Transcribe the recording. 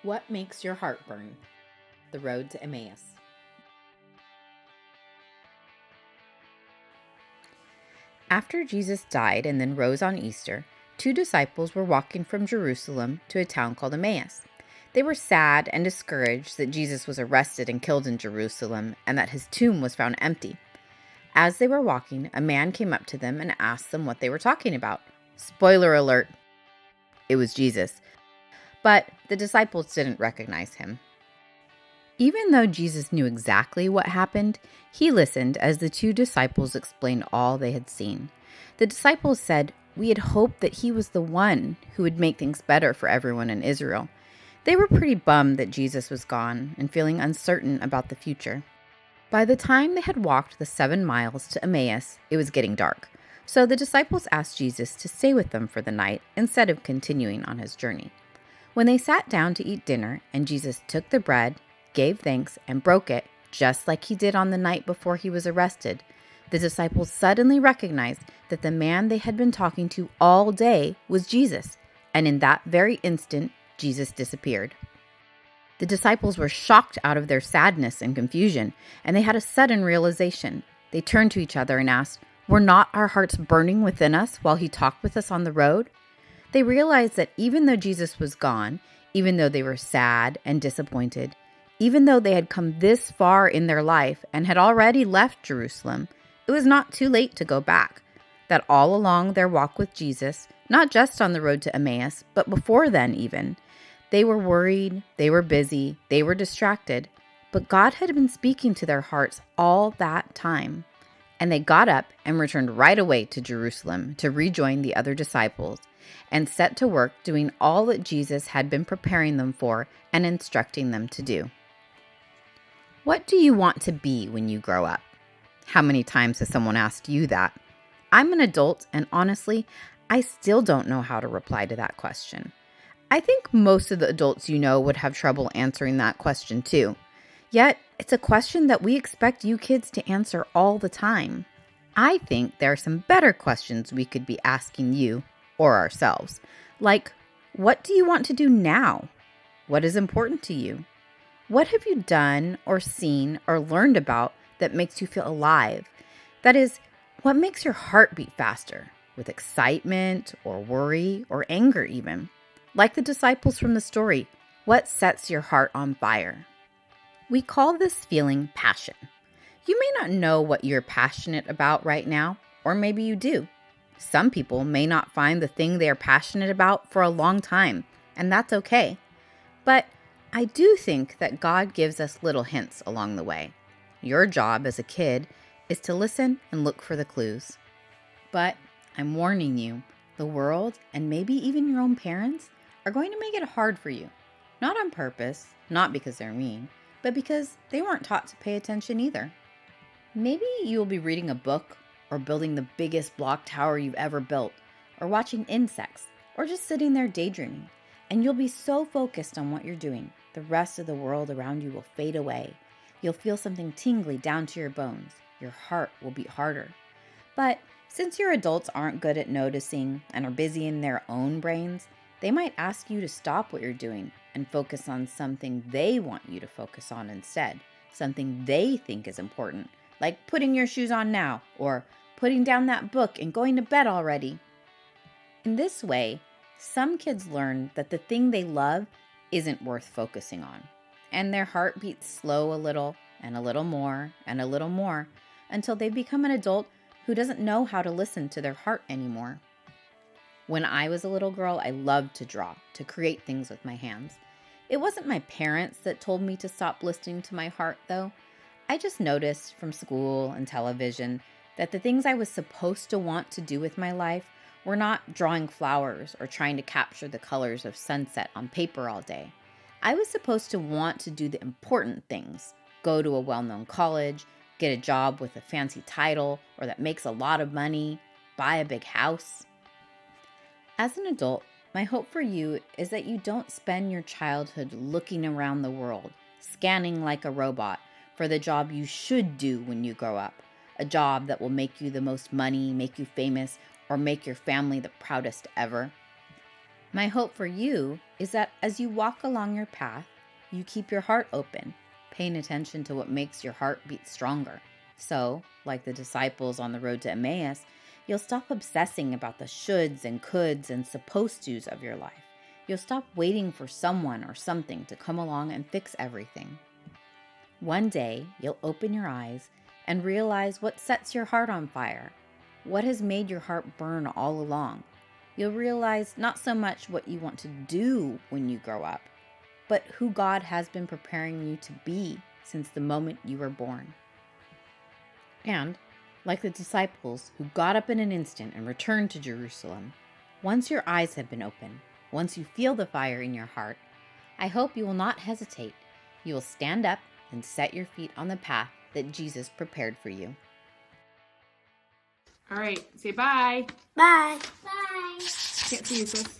What makes your heart burn? The road to Emmaus. After Jesus died and then rose on Easter, two disciples were walking from Jerusalem to a town called Emmaus. They were sad and discouraged that Jesus was arrested and killed in Jerusalem and that his tomb was found empty. As they were walking, a man came up to them and asked them what they were talking about. Spoiler alert, it was Jesus. But the disciples didn't recognize him. Even though Jesus knew exactly what happened, he listened as the two disciples explained all they had seen. The disciples said, "We had hoped that he was the one who would make things better for everyone in Israel." They were pretty bummed that Jesus was gone and feeling uncertain about the future. By the time they had walked the 7 miles to Emmaus, it was getting dark. So the disciples asked Jesus to stay with them for the night instead of continuing on his journey. When they sat down to eat dinner and Jesus took the bread, gave thanks, and broke it, just like he did on the night before he was arrested, the disciples suddenly recognized that the man they had been talking to all day was Jesus, and in that very instant, Jesus disappeared. The disciples were shocked out of their sadness and confusion, and they had a sudden realization. They turned to each other and asked, "Were not our hearts burning within us while he talked with us on the road?" They realized that even though Jesus was gone, even though they were sad and disappointed, even though they had come this far in their life and had already left Jerusalem, it was not too late to go back. That all along their walk with Jesus, not just on the road to Emmaus, but before then even, they were worried, they were busy, they were distracted, but God had been speaking to their hearts all that time. And they got up and returned right away to Jerusalem to rejoin the other disciples and set to work doing all that Jesus had been preparing them for and instructing them to do. What do you want to be when you grow up? How many times has someone asked you that? I'm an adult, and honestly, I still don't know how to reply to that question. I think most of the adults you know would have trouble answering that question too. Yet, it's a question that we expect you kids to answer all the time. I think there are some better questions we could be asking you or ourselves. Like, what do you want to do now? What is important to you? What have you done or seen or learned about that makes you feel alive? That is, what makes your heart beat faster, with excitement or worry or anger even? Like the disciples from the story, what sets your heart on fire? We call this feeling passion. You may not know what you're passionate about right now, or maybe you do. Some people may not find the thing they are passionate about for a long time, and that's okay. But I do think that God gives us little hints along the way. Your job as a kid is to listen and look for the clues. But I'm warning you, the world, and maybe even your own parents, are going to make it hard for you. Not on purpose, not because they're mean, but because they weren't taught to pay attention either. Maybe you'll be reading a book, or building the biggest block tower you've ever built, or watching insects, or just sitting there daydreaming. And you'll be so focused on what you're doing, the rest of the world around you will fade away. You'll feel something tingly down to your bones. Your heart will beat harder. But since your adults aren't good at noticing and are busy in their own brains, they might ask you to stop what you're doing and focus on something they want you to focus on instead, something they think is important, like putting your shoes on now or putting down that book and going to bed already. In this way, some kids learn that the thing they love isn't worth focusing on, and their heart beats slow a little and a little more and a little more until they become an adult who doesn't know how to listen to their heart anymore. When I was a little girl, I loved to draw, to create things with my hands. It wasn't my parents that told me to stop listening to my heart, though. I just noticed from school and television that the things I was supposed to want to do with my life were not drawing flowers or trying to capture the colors of sunset on paper all day. I was supposed to want to do the important things, go to a well-known college, get a job with a fancy title or that makes a lot of money, buy a big house. As an adult, my hope for you is that you don't spend your childhood looking around the world, scanning like a robot for the job you should do when you grow up, a job that will make you the most money, make you famous, or make your family the proudest ever. My hope for you is that as you walk along your path, you keep your heart open, paying attention to what makes your heart beat stronger. So, like the disciples on the road to Emmaus, you'll stop obsessing about the shoulds and coulds and supposed tos of your life. You'll stop waiting for someone or something to come along and fix everything. One day, you'll open your eyes and realize what sets your heart on fire, what has made your heart burn all along. You'll realize not so much what you want to do when you grow up, but who God has been preparing you to be since the moment you were born. And, like the disciples who got up in an instant and returned to Jerusalem, once your eyes have been opened, once you feel the fire in your heart, I hope you will not hesitate. You will stand up and set your feet on the path that Jesus prepared for you. All right, say bye. Bye. Can't see you, sis.